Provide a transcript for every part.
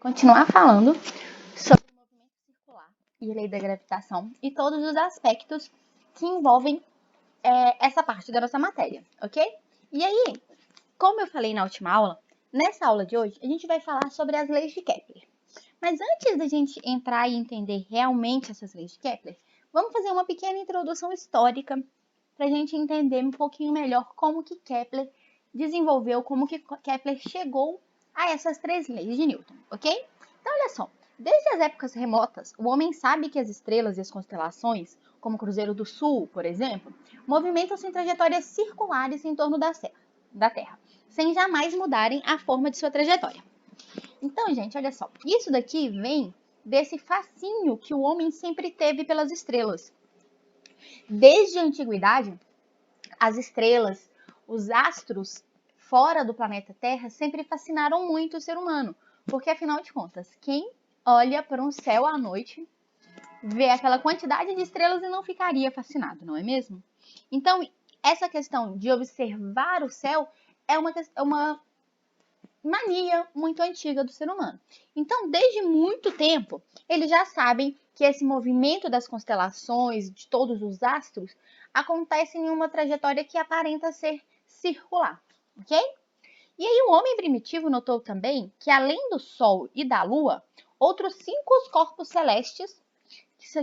Continuar falando sobre o movimento circular e a lei da gravitação e todos os aspectos que envolvem essa parte da nossa matéria, ok? E aí, como eu falei na última aula, nessa aula de hoje a gente vai falar sobre as leis de Kepler. Mas antes da gente entrar e entender realmente essas leis de Kepler, vamos fazer uma pequena introdução histórica para a gente entender um pouquinho melhor como que Kepler desenvolveu, como que Kepler chegou a essas três leis de Newton, ok? Então, olha só, desde as épocas remotas, o homem sabe que as estrelas e as constelações, como o Cruzeiro do Sul, por exemplo, movimentam-se em trajetórias circulares em torno da Terra, sem jamais mudarem a forma de sua trajetória. Então, gente, olha só, isso daqui vem desse fascínio que o homem sempre teve pelas estrelas. Desde a antiguidade, as estrelas, os astros fora do planeta Terra sempre fascinaram muito o ser humano, porque afinal de contas, quem olha para um céu à noite vê aquela quantidade de estrelas e não ficaria fascinado, não é mesmo? Então, essa questão de observar o céu é uma mania muito antiga do ser humano. Então, desde muito tempo, eles já sabem que esse movimento das constelações, de todos os astros, acontece em uma trajetória que aparenta ser circular, ok? E aí o homem primitivo notou também que, além do Sol e da Lua, outros 5 corpos celestes,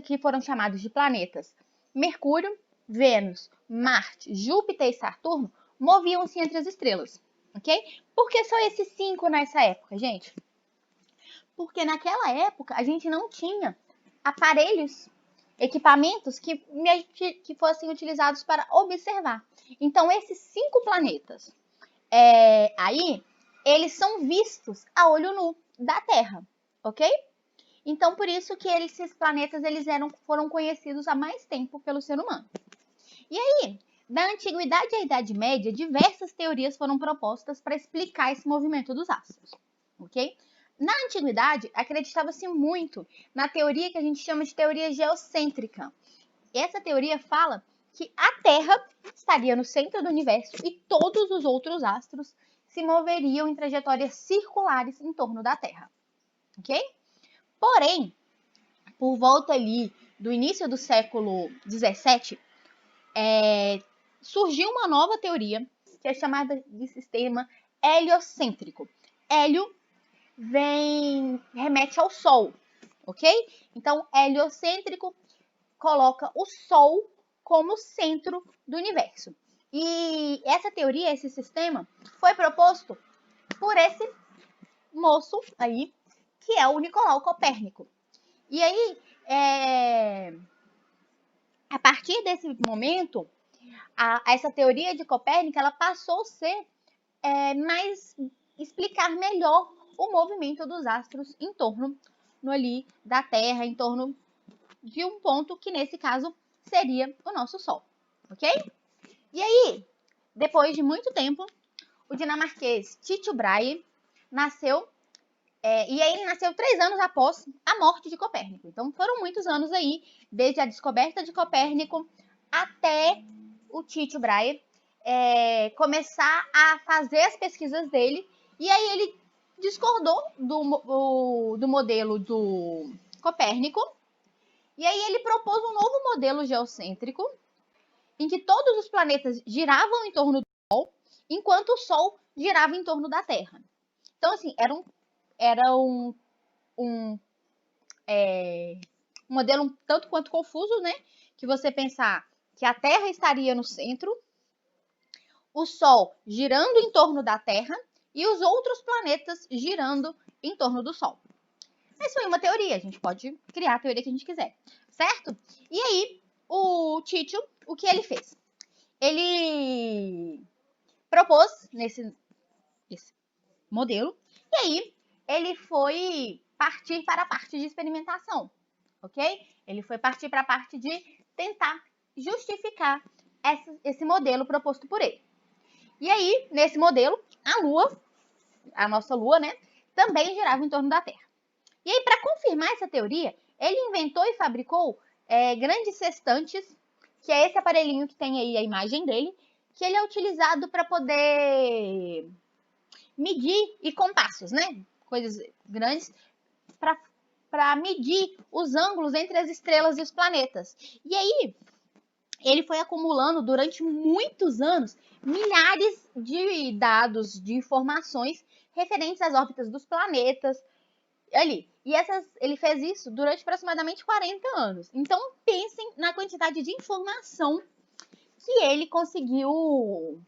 que foram chamados de planetas, Mercúrio, Vênus, Marte, Júpiter e Saturno, moviam-se entre as estrelas, ok? Por que só esses 5 nessa época, gente? Porque naquela época a gente não tinha aparelhos, equipamentos que fossem utilizados para observar. Então, esses 5 planetas aí, eles são vistos a olho nu da Terra, ok? Então, por isso que esses planetas foram conhecidos há mais tempo pelo ser humano. E aí, da Antiguidade à Idade Média, diversas teorias foram propostas para explicar esse movimento dos astros, ok? Na Antiguidade, acreditava-se muito na teoria que a gente chama de teoria geocêntrica. Essa teoria fala que a Terra estaria no centro do universo e todos os outros astros se moveriam em trajetórias circulares em torno da Terra, ok? Porém, por volta ali do início do século 17, surgiu uma nova teoria que é chamada de sistema heliocêntrico. Hélio remete ao Sol, ok? Então, heliocêntrico coloca o Sol como centro do universo. E essa teoria, esse sistema, foi proposto por esse moço aí, que é o Nicolau Copérnico. E aí, a partir desse momento, essa teoria de Copérnico, ela passou a ser explicar melhor o movimento dos astros em torno ali da Terra, em torno de um ponto que, nesse caso, seria o nosso Sol, ok? E aí, depois de muito tempo, o dinamarquês Tycho Brahe nasceu, e aí ele nasceu 3 anos após a morte de Copérnico. Então, foram muitos anos aí, desde a descoberta de Copérnico até o Tycho Brahe começar a fazer as pesquisas dele, e aí ele discordou do modelo do Copérnico, e aí ele propôs um novo modelo geocêntrico, em que todos os planetas giravam em torno do Sol, enquanto o Sol girava em torno da Terra. Então, assim, era um modelo um tanto quanto confuso, né? Que você pensar que a Terra estaria no centro, o Sol girando em torno da Terra e os outros planetas girando em torno do Sol. Mas foi uma teoria, a gente pode criar a teoria que a gente quiser, certo? E aí, o Tycho, o que ele fez? Ele propôs esse modelo, e aí ele foi partir para a parte de experimentação, ok? Ele foi partir para a parte de tentar justificar esse modelo proposto por ele. E aí, nesse modelo, a Lua, a nossa Lua, né, também girava em torno da Terra. E aí, para confirmar essa teoria, ele inventou e fabricou grandes sextantes, que é esse aparelhinho que tem aí a imagem dele, que ele é utilizado para poder medir e compassos, né? Coisas grandes, para medir os ângulos entre as estrelas e os planetas. E aí, ele foi acumulando durante muitos anos milhares de dados, de informações referentes às órbitas dos planetas ali. E ele fez isso durante aproximadamente 40 anos. Então, pensem na quantidade de informação que ele conseguiu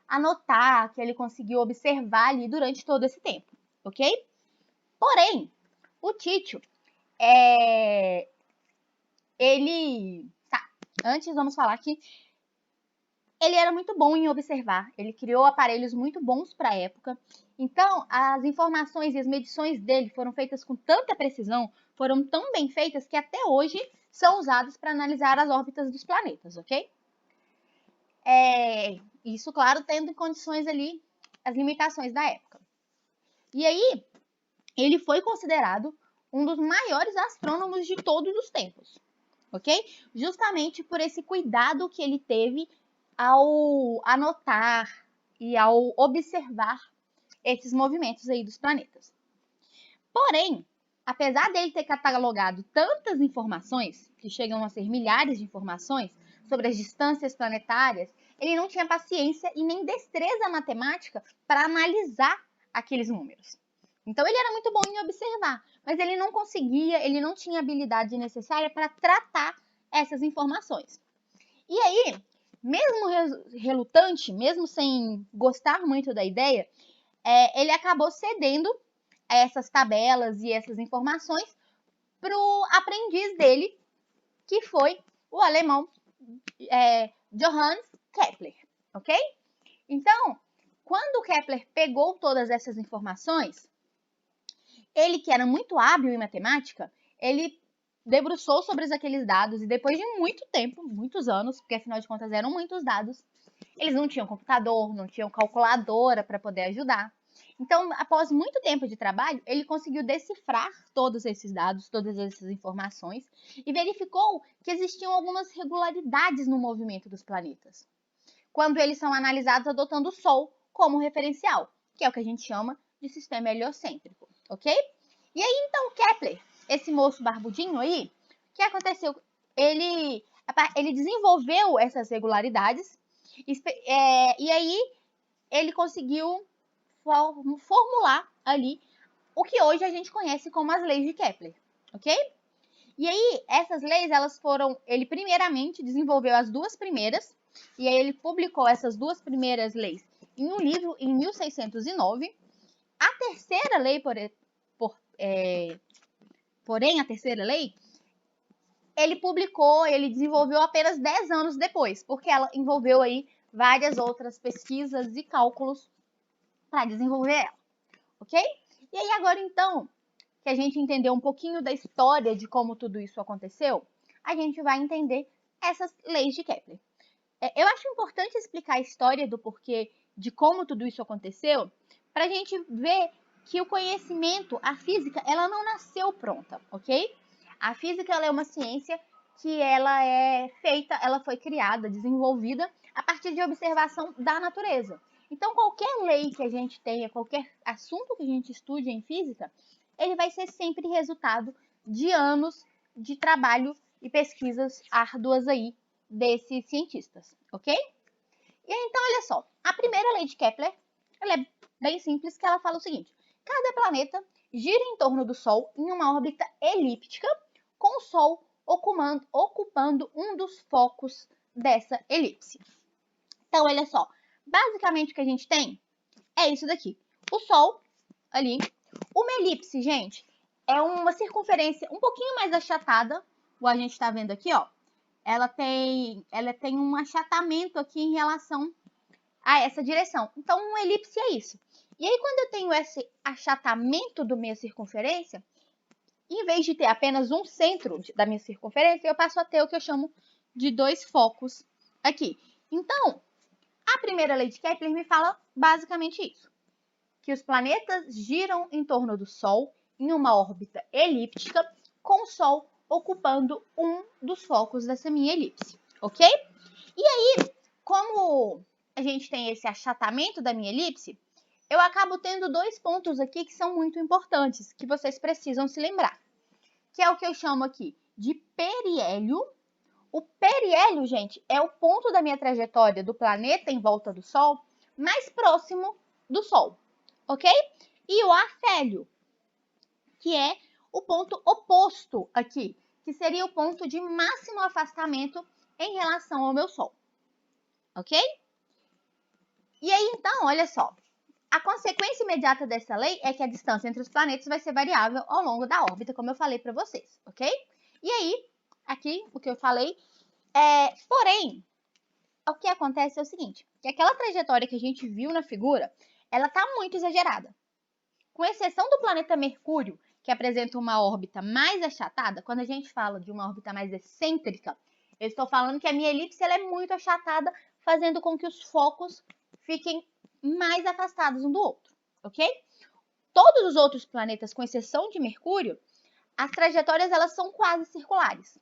anotar, que ele conseguiu observar ali durante todo esse tempo, ok? Porém, o Tycho, antes vamos falar que ele era muito bom em observar, ele criou aparelhos muito bons para a época. Então, as informações e as medições dele foram feitas com tanta precisão, foram tão bem feitas que até hoje são usadas para analisar as órbitas dos planetas, ok? Isso, claro, tendo em condições ali as limitações da época. E aí, ele foi considerado um dos maiores astrônomos de todos os tempos, ok? Justamente por esse cuidado que ele teve ao anotar e ao observar esses movimentos aí dos planetas. Porém, apesar dele ter catalogado tantas informações, que chegam a ser milhares de informações sobre as distâncias planetárias, ele não tinha paciência e nem destreza matemática para analisar aqueles números. Então ele era muito bom em observar, mas ele não conseguia, ele não tinha a habilidade necessária para tratar essas informações. E aí, mesmo relutante, mesmo sem gostar muito da ideia, ele acabou cedendo essas tabelas e essas informações para o aprendiz dele, que foi o alemão Johannes Kepler, ok? Então, quando Kepler pegou todas essas informações, ele, que era muito hábil em matemática, ele debruçou sobre aqueles dados e depois de muito tempo, muitos anos, porque afinal de contas eram muitos dados, eles não tinham computador, não tinham calculadora para poder ajudar. Então, após muito tempo de trabalho, ele conseguiu decifrar todos esses dados, todas essas informações e verificou que existiam algumas regularidades no movimento dos planetas, quando eles são analisados adotando o Sol como referencial, que é o que a gente chama de sistema heliocêntrico, ok? E aí, então, Kepler, esse moço barbudinho aí, o que aconteceu? Ele desenvolveu essas regularidades e aí ele conseguiu formular ali o que hoje a gente conhece como as leis de Kepler, ok? E aí, essas leis, ele primeiramente desenvolveu as duas primeiras, e aí ele publicou essas duas primeiras leis em um livro em 1609. A terceira lei, porém, a terceira lei, ele desenvolveu apenas 10 anos depois, porque ela envolveu aí várias outras pesquisas e cálculos para desenvolver ela, ok? E aí agora então, que a gente entendeu um pouquinho da história de como tudo isso aconteceu, a gente vai entender essas leis de Kepler. Eu acho importante explicar a história do porquê de como tudo isso aconteceu, para a gente ver que o conhecimento, a física, ela não nasceu pronta, ok? A física ela é uma ciência que ela foi criada, desenvolvida a partir de observação da natureza. Então, qualquer lei que a gente tenha, qualquer assunto que a gente estude em física, ele vai ser sempre resultado de anos de trabalho e pesquisas árduas aí desses cientistas, ok? E aí, então, olha só, a primeira lei de Kepler, ela é bem simples, que ela fala o seguinte: cada planeta gira em torno do Sol em uma órbita elíptica, com o Sol ocupando um dos focos dessa elipse. Então, olha só, basicamente o que a gente tem é isso daqui. O Sol, ali, uma elipse, gente, é uma circunferência um pouquinho mais achatada, igual a gente está vendo aqui, ó. Ela tem um achatamento aqui em relação a essa direção. Então, uma elipse é isso. E aí, quando eu tenho esse achatamento da minha circunferência, em vez de ter apenas um centro da minha circunferência, eu passo a ter o que eu chamo de dois focos aqui. Então, a primeira lei de Kepler me fala basicamente isso, que os planetas giram em torno do Sol em uma órbita elíptica, com o Sol ocupando um dos focos dessa minha elipse, ok? E aí, como a gente tem esse achatamento da minha elipse, eu acabo tendo dois pontos aqui que são muito importantes, que vocês precisam se lembrar, que é o que eu chamo aqui de periélio. O periélio, gente, é o ponto da minha trajetória do planeta em volta do Sol mais próximo do Sol, ok? E o afélio, que é o ponto oposto aqui, que seria o ponto de máximo afastamento em relação ao meu Sol, ok? E aí, então, olha só, a consequência imediata dessa lei é que a distância entre os planetas vai ser variável ao longo da órbita, como eu falei para vocês, ok? E aí, aqui, o que eu falei porém, o que acontece é o seguinte, que aquela trajetória que a gente viu na figura, ela está muito exagerada. Com exceção do planeta Mercúrio, que apresenta uma órbita mais achatada, quando a gente fala de uma órbita mais excêntrica, eu estou falando que a minha elipse ela é muito achatada, fazendo com que os focos fiquem mais afastados um do outro, ok? Todos os outros planetas, com exceção de Mercúrio, as trajetórias elas são quase circulares,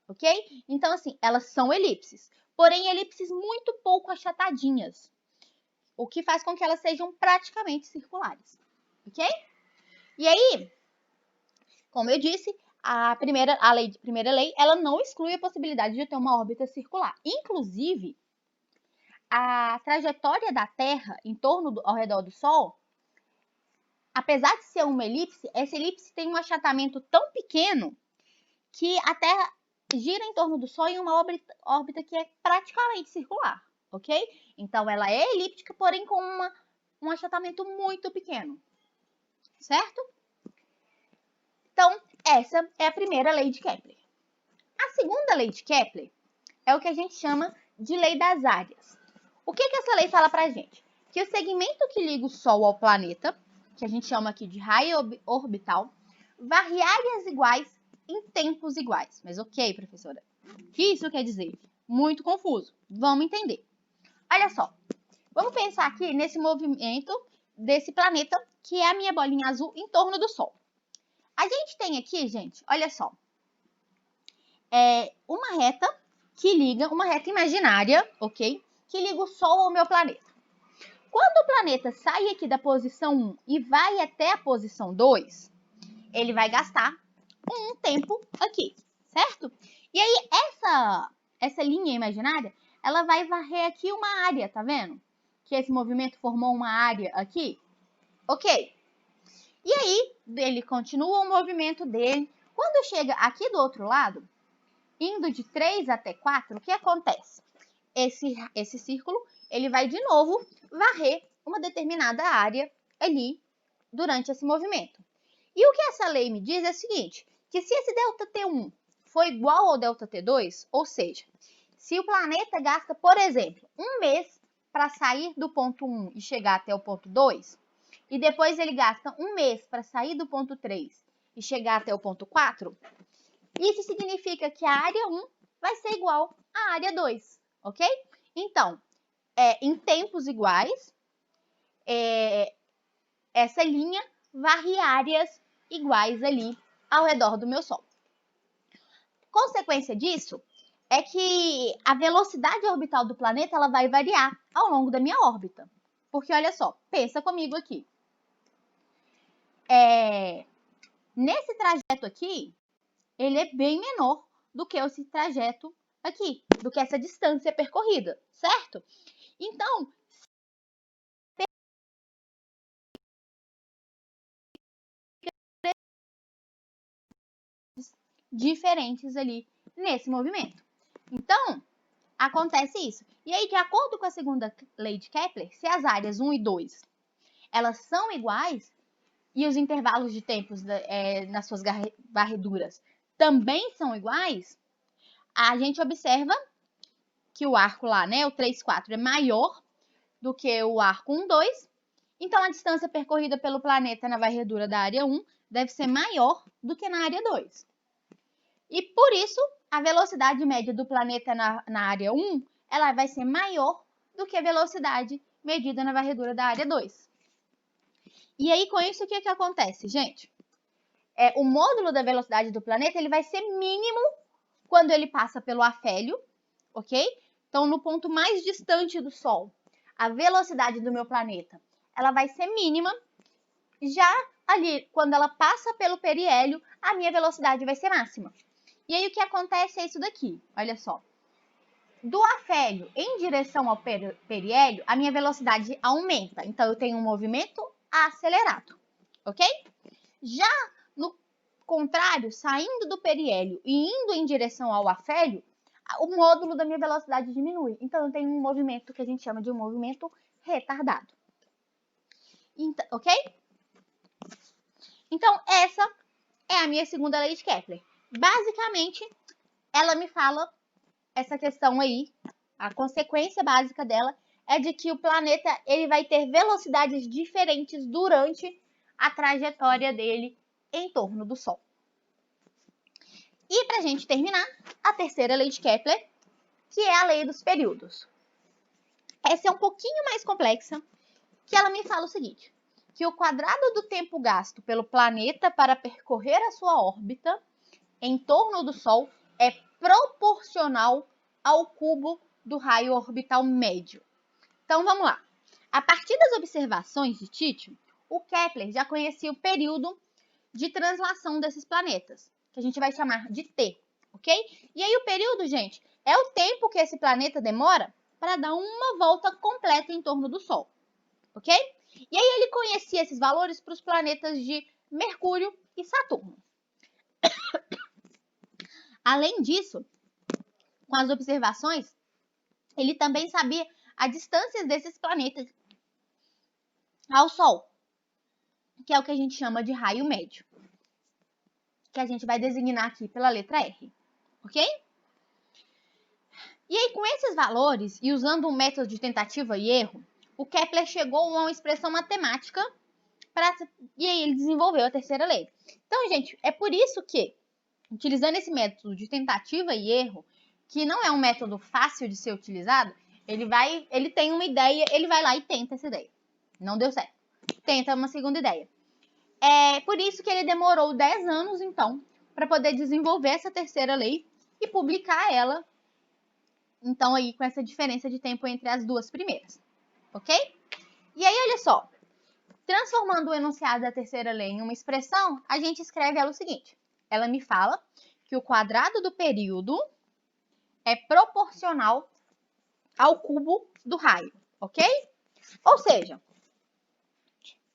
ok? Então, assim, elas são elipses, porém elipses muito pouco achatadinhas, o que faz com que elas sejam praticamente circulares, ok? E aí, como eu disse, a primeira lei, ela não exclui a possibilidade de ter uma órbita circular. Inclusive, a trajetória da Terra ao redor do Sol, apesar de ser uma elipse, essa elipse tem um achatamento tão pequeno que a Terra gira em torno do Sol em uma órbita que é praticamente circular, ok? Então, ela é elíptica, porém com um achatamento muito pequeno, certo? Então, essa é a primeira lei de Kepler. A segunda lei de Kepler é o que a gente chama de lei das áreas. O que essa lei fala pra gente? Que o segmento que liga o Sol ao planeta, que a gente chama aqui de raio orbital, varre áreas iguais em tempos iguais. Mas ok, professora, o que isso quer dizer? Muito confuso. Vamos entender. Olha só, vamos pensar aqui nesse movimento desse planeta, que é a minha bolinha azul em torno do Sol. A gente tem aqui, gente, olha só, uma reta que liga, uma reta imaginária, ok? Que liga o Sol ao meu planeta. Quando o planeta sai aqui da posição 1 e vai até a posição 2, ele vai gastar um tempo aqui, certo? E aí, essa linha imaginária, ela vai varrer aqui uma área, tá vendo? Que esse movimento formou uma área aqui. Ok. E aí, ele continua o movimento dele. Quando chega aqui do outro lado, indo de 3 até 4, o que acontece? Esse círculo, ele vai de novo varrer uma determinada área ali durante esse movimento. E o que essa lei me diz é o seguinte, que se esse ΔT1 for igual ao ΔT2, ou seja, se o planeta gasta, por exemplo, um mês para sair do ponto 1 e chegar até o ponto 2, e depois ele gasta um mês para sair do ponto 3 e chegar até o ponto 4, isso significa que a área 1 vai ser igual à área 2, ok? Então, em tempos iguais, essa linha varre áreas iguais ali ao redor do meu Sol. Consequência disso é que a velocidade orbital do planeta ela vai variar ao longo da minha órbita. Porque olha só, pensa comigo aqui. Nesse trajeto aqui, ele é bem menor do que esse trajeto aqui, do que essa distância percorrida, certo? Então, diferentes ali nesse movimento. Então, acontece isso. E aí, de acordo com a segunda lei de Kepler, se as áreas 1 e 2 elas são iguais e os intervalos de tempos nas suas varreduras também são iguais, a gente observa que o arco lá, né, o 3, 4, é maior do que o arco 1, 2. Então, a distância percorrida pelo planeta na varredura da área 1 deve ser maior do que na área 2. E por isso, a velocidade média do planeta na área 1, ela vai ser maior do que a velocidade medida na varredura da área 2. E aí, com isso, o que acontece, gente? O módulo da velocidade do planeta ele vai ser mínimo quando ele passa pelo afélio, ok? Então, no ponto mais distante do Sol, a velocidade do meu planeta ela vai ser mínima. Já ali, quando ela passa pelo periélio, a minha velocidade vai ser máxima. E aí o que acontece é isso daqui, olha só. Do afélio em direção ao periélio, a minha velocidade aumenta. Então, eu tenho um movimento acelerado, ok? Já no contrário, saindo do periélio e indo em direção ao afélio, o módulo da minha velocidade diminui. Então, eu tenho um movimento que a gente chama de um movimento retardado. Então, ok? Então, essa é a minha segunda lei de Kepler. Basicamente, ela me fala essa questão aí, a consequência básica dela é de que o planeta ele vai ter velocidades diferentes durante a trajetória dele em torno do Sol. E para a gente terminar, a terceira lei de Kepler, que é a lei dos períodos. Essa é um pouquinho mais complexa, que ela me fala o seguinte, que o quadrado do tempo gasto pelo planeta para percorrer a sua órbita em torno do Sol é proporcional ao cubo do raio orbital médio. Então, vamos lá. A partir das observações de Titio, o Kepler já conhecia o período de translação desses planetas, que a gente vai chamar de T, ok? E aí o período, gente, é o tempo que esse planeta demora para dar uma volta completa em torno do Sol, ok? E aí ele conhecia esses valores para os planetas de Mercúrio e Saturno. Além disso, com as observações, ele também sabia a distância desses planetas ao Sol, que é o que a gente chama de raio médio, que a gente vai designar aqui pela letra R, ok? E aí, com esses valores e usando um método de tentativa e erro, o Kepler chegou a uma expressão matemática e aí ele desenvolveu a terceira lei. Então, gente, é por isso que, utilizando esse método de tentativa e erro, que não é um método fácil de ser utilizado, ele tem uma ideia, ele vai lá e tenta essa ideia. Não deu certo. Tenta uma segunda ideia. É por isso que ele demorou 10 anos, então, para poder desenvolver essa terceira lei e publicar ela, então, aí com essa diferença de tempo entre as duas primeiras, ok? E aí, olha só, transformando o enunciado da terceira lei em uma expressão, a gente escreve ela o seguinte, ela me fala que o quadrado do período é proporcional ao cubo do raio, ok? Ou seja,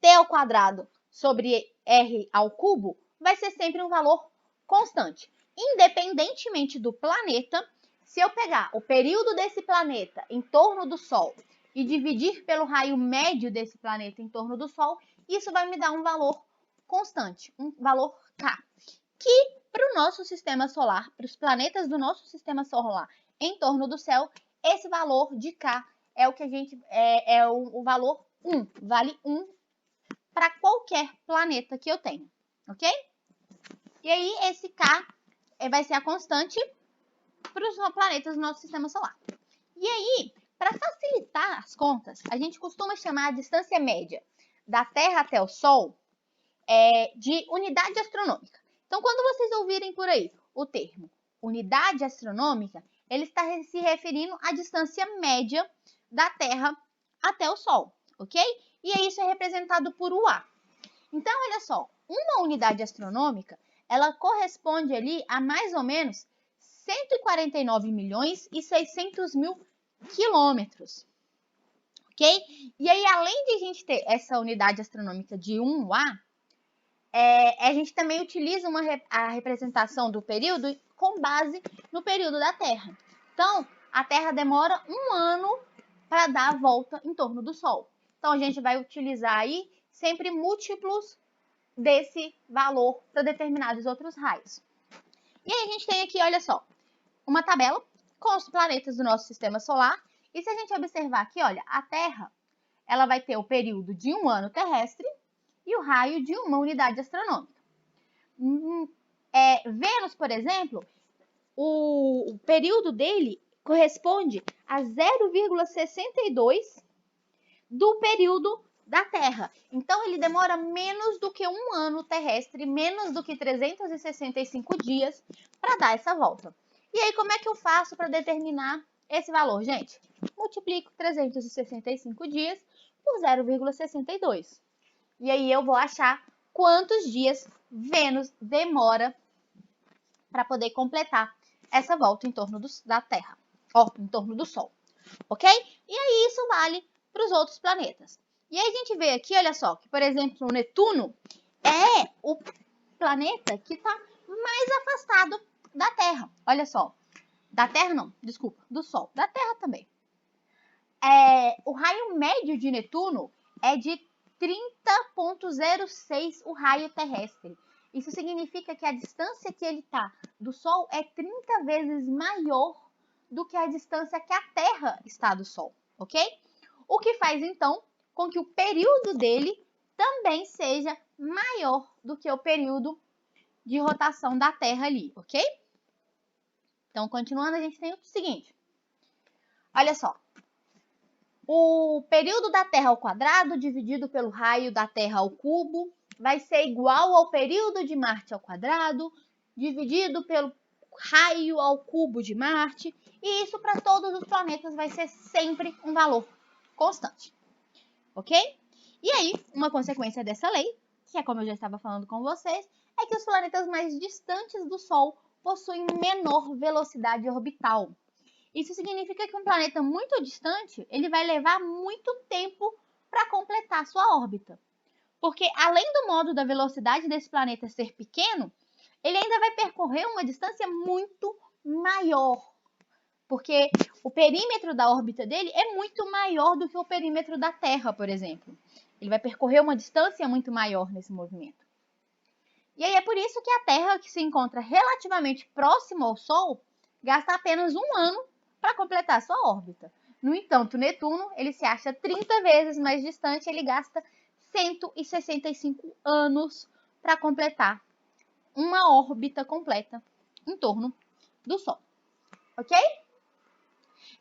t ao quadrado sobre r ao cubo vai ser sempre um valor constante. Independentemente do planeta, se eu pegar o período desse planeta em torno do Sol e dividir pelo raio médio desse planeta em torno do Sol, isso vai me dar um valor constante, um valor K, que para o nosso sistema solar, para os planetas do nosso sistema solar em torno do céu, esse valor de K é o que a gente o valor 1, vale 1 para qualquer planeta que eu tenho, ok? E aí, esse K vai ser a constante para os planetas do nosso sistema solar. E aí, para facilitar as contas, a gente costuma chamar a distância média da Terra até o Sol de unidade astronômica. Então, quando vocês ouvirem por aí o termo unidade astronômica, ele está se referindo à distância média da Terra até o Sol, ok? E aí isso é representado por UA. Então, olha só, uma unidade astronômica, ela corresponde ali a mais ou menos 149 milhões e 600 mil quilômetros, ok? E aí, além de a gente ter essa unidade astronômica de 1A, a gente também utiliza a representação do período com base no período da Terra. Então, a Terra demora 1 ano para dar a volta em torno do Sol. Então, a gente vai utilizar aí sempre múltiplos desse valor para determinados outros raios. E aí a gente tem aqui, olha só, uma tabela com os planetas do nosso sistema solar. E se a gente observar aqui, olha, a Terra, ela vai ter o período de 1 ano terrestre e o raio de uma unidade astronômica. Vênus, por exemplo, o período dele corresponde a 0,62 do período da Terra. Então, ele demora menos do que 1 ano terrestre, menos do que 365 dias para dar essa volta. E aí, como é que eu faço para determinar esse valor, gente? Multiplico 365 dias por 0,62. E aí eu vou achar quantos dias Vênus demora para poder completar essa volta em torno da Terra, ó, em torno do Sol, ok? E aí isso vale para os outros planetas. E aí a gente vê aqui, olha só, que por exemplo o Netuno é o planeta que está mais afastado da Terra. Olha só, da Terra não, desculpa, do Sol, da Terra também. O raio médio de Netuno é de 30,06 o raio terrestre. Isso significa que a distância que ele está do Sol é 30 vezes maior do que a distância que a Terra está do Sol, ok? O que faz, então, com que o período dele também seja maior do que o período de rotação da Terra ali, ok? Então, continuando, a gente tem o seguinte. Olha só. O período da Terra ao quadrado dividido pelo raio da Terra ao cubo vai ser igual ao período de Marte ao quadrado dividido pelo raio ao cubo de Marte. E isso para todos os planetas vai ser sempre um valor constante. Ok? E aí, uma consequência dessa lei, que é como eu já estava falando com vocês, é que os planetas mais distantes do Sol possuem menor velocidade orbital. Isso significa que um planeta muito distante, ele vai levar muito tempo para completar sua órbita. Porque além do modo da velocidade desse planeta ser pequeno, ele ainda vai percorrer uma distância muito maior. Porque o perímetro da órbita dele é muito maior do que o perímetro da Terra, por exemplo. Ele vai percorrer uma distância muito maior nesse movimento. E aí é por isso que a Terra, que se encontra relativamente próxima ao Sol, gasta apenas um ano para completar sua órbita. No entanto, Netuno, ele se acha 30 vezes mais distante, ele gasta 165 anos para completar uma órbita completa em torno do Sol. Ok?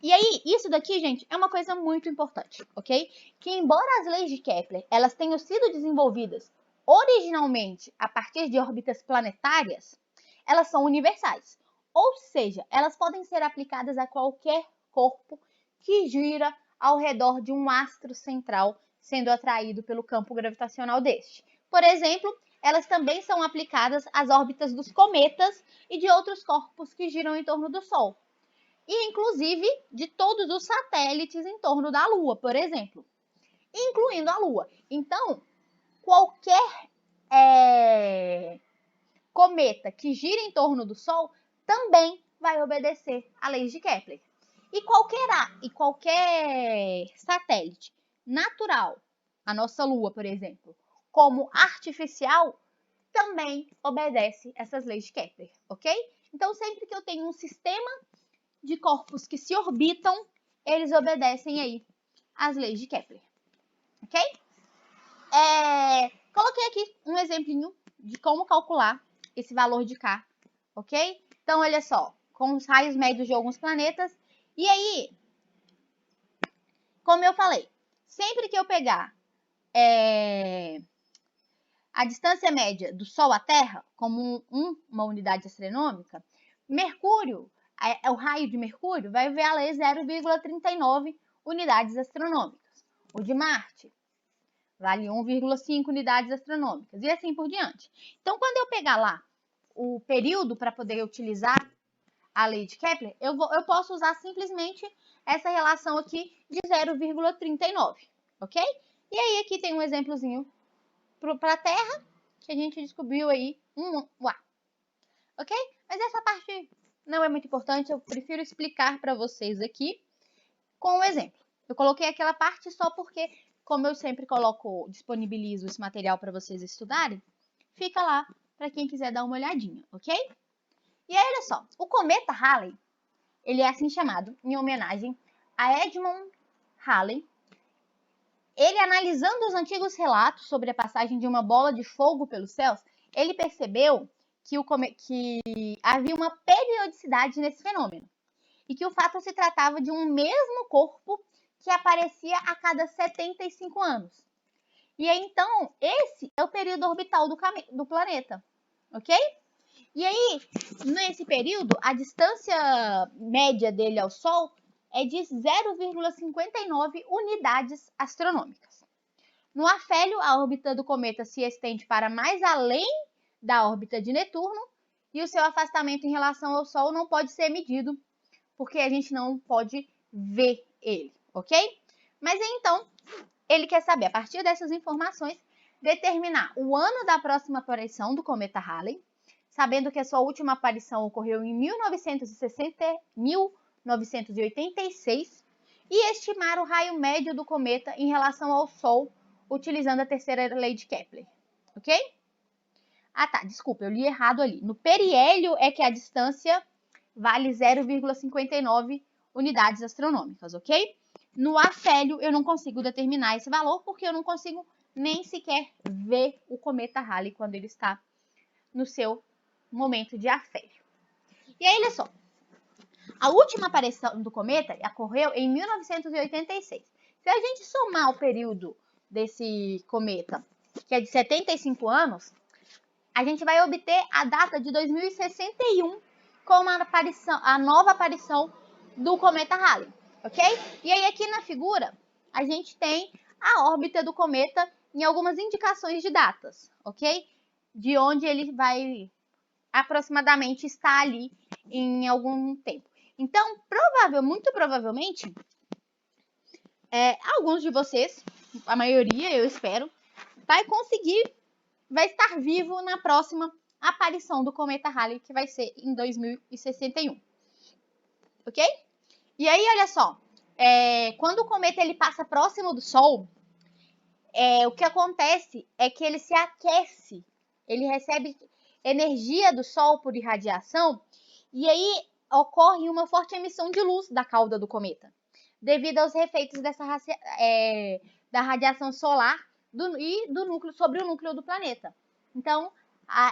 E aí, isso daqui, gente, é uma coisa muito importante, ok? Que embora as leis de Kepler, elas tenham sido desenvolvidas originalmente a partir de órbitas planetárias, elas são universais. Ou seja, elas podem ser aplicadas a qualquer corpo que gira ao redor de um astro central, sendo atraído pelo campo gravitacional deste. Por exemplo, elas também são aplicadas às órbitas dos cometas e de outros corpos que giram em torno do Sol. E, inclusive, de todos os satélites em torno da Lua, por exemplo. Incluindo a Lua. Então, qualquer cometa que gira em torno do Sol também vai obedecer à lei de Kepler. E qualquer satélite natural, a nossa Lua, por exemplo, como artificial, também obedece essas leis de Kepler, ok? Então, sempre que eu tenho um sistema de corpos que se orbitam, eles obedecem aí às leis de Kepler, ok? Coloquei aqui um exemplinho de como calcular esse valor de K, ok? Então, olha só, com os raios médios de alguns planetas. E aí, como eu falei, sempre que eu pegar a distância média do Sol à Terra como uma unidade astronômica, Mercúrio, o raio de Mercúrio vai valer 0,39 unidades astronômicas. O de Marte vale 1,5 unidades astronômicas e assim por diante. Então, quando eu pegar lá o período para poder utilizar a lei de Kepler, eu posso usar simplesmente essa relação aqui de 0,39, ok? E aí aqui tem um exemplozinho para a Terra, que a gente descobriu aí ok? Mas essa parte não é muito importante, eu prefiro explicar para vocês aqui com um exemplo. Eu coloquei aquela parte só porque, como eu sempre disponibilizo esse material para vocês estudarem, fica lá para quem quiser dar uma olhadinha, ok? E aí, olha só, o cometa Halley, ele é assim chamado em homenagem a Edmund Halley. Ele, analisando os antigos relatos sobre a passagem de uma bola de fogo pelos céus, ele percebeu que havia uma periodicidade nesse fenômeno e que o fato se tratava de um mesmo corpo que aparecia a cada 75 anos. E aí, então, esse é o período orbital do planeta, ok? E aí, nesse período, a distância média dele ao Sol é de 0,59 unidades astronômicas. No afélio, a órbita do cometa se estende para mais além da órbita de Netuno e o seu afastamento em relação ao Sol não pode ser medido, porque a gente não pode ver ele, ok? Mas então, ele quer saber, a partir dessas informações, determinar o ano da próxima aparição do cometa Halley, sabendo que a sua última aparição ocorreu em 1986, e estimar o raio médio do cometa em relação ao Sol, utilizando a terceira lei de Kepler, ok? Ah, tá, desculpa, eu li errado ali. No periélio é que a distância vale 0,59 unidades astronômicas, ok? No afélio eu não consigo determinar esse valor porque eu não consigo nem sequer ver o cometa Halley quando ele está no seu momento de afélio. E aí, olha só, a última aparição do cometa ocorreu em 1986. Se a gente somar o período desse cometa, que é de 75 anos, a gente vai obter a data de 2061 como a nova aparição do cometa Halley, ok? E aí aqui na figura a gente tem a órbita do cometa em algumas indicações de datas, ok? De onde ele vai aproximadamente estar ali em algum tempo. Então, muito provavelmente, alguns de vocês, a maioria eu espero, vai estar vivo na próxima aparição do cometa Halley, que vai ser em 2061. Ok? E aí, olha só, quando o cometa ele passa próximo do Sol, o que acontece é que ele se aquece, ele recebe energia do Sol por irradiação, e aí ocorre uma forte emissão de luz da cauda do cometa, devido aos efeitos da radiação solar sobre o núcleo do planeta. Então,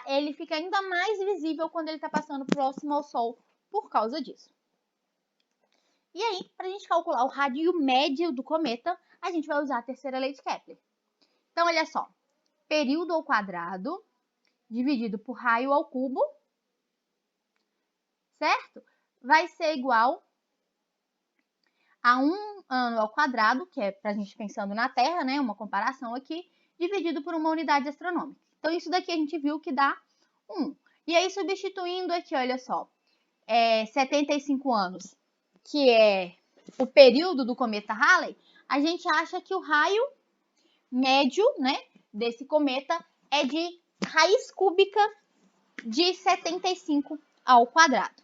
ele fica ainda mais visível quando ele está passando próximo ao Sol por causa disso. E aí, para a gente calcular o rádio médio do cometa, a gente vai usar a terceira lei de Kepler. Então, olha só, período ao quadrado dividido por raio ao cubo, certo? Vai ser igual a 1 ano ao quadrado, que é para a gente pensando na Terra, né? Uma comparação aqui, dividido por uma unidade astronômica. Então, isso daqui a gente viu que dá 1. E aí, substituindo aqui, olha só, 75 anos, que é o período do cometa Halley, a gente acha que o raio médio, né, desse cometa é de raiz cúbica de 75 ao quadrado.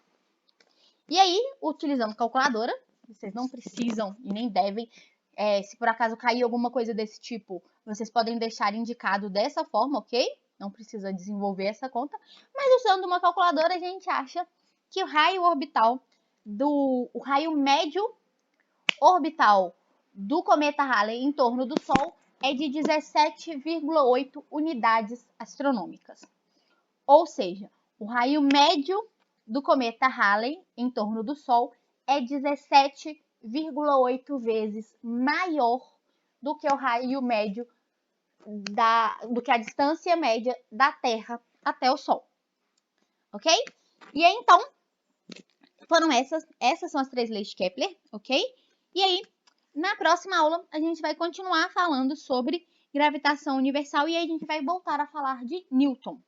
E aí, utilizando calculadora, vocês não precisam e nem devem, se por acaso cair alguma coisa desse tipo, vocês podem deixar indicado dessa forma, ok? Não precisa desenvolver essa conta, mas usando uma calculadora a gente acha que o raio médio orbital do cometa Halley em torno do Sol é de 17,8 unidades astronômicas. Ou seja, o raio médio do cometa Halley em torno do Sol é 17,8 vezes maior do que o raio médio do que a distância média da Terra até o Sol. Ok? E aí, então, foram essas são as 3 leis de Kepler, ok? E aí, na próxima aula, a gente vai continuar falando sobre gravitação universal e aí a gente vai voltar a falar de Newton.